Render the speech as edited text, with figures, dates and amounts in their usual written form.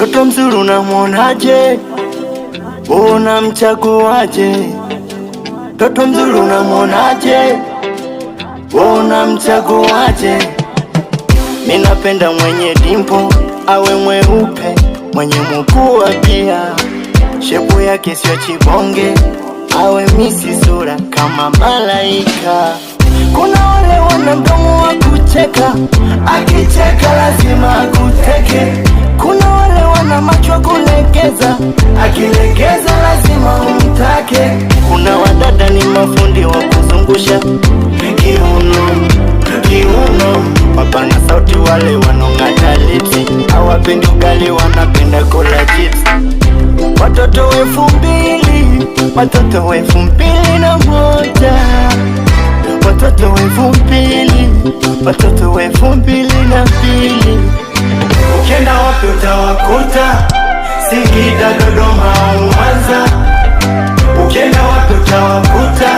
Toto mzuri unamwonaje? Unamchaguaje? Toto mzuri unamwonaje? Unamchaguaje? Mimi napenda mwenye dimpo, awe mweupe, mwenye mkuu pia, shepu yake sio chibonge, awe misi sura kama malaika. Kuna wale wana mdomo wa kucheka, akicheka lazima akuteke. Kuna wale wana macho kulegeza, akilegeza lazima umtake. Kuna wadada ni mafundi wa kuzungusha kiuno, kiuno. Wapana sauti wale wanong'ata lipsi, hawapendi ugali wanapenda kula chips. Watoto 2000, watoto 2001, watoto 2000, watoto 2002. Ukienda wapi utawakuta, Singida, Dodoma au Mwanza. Ukienda wapi utawakuta,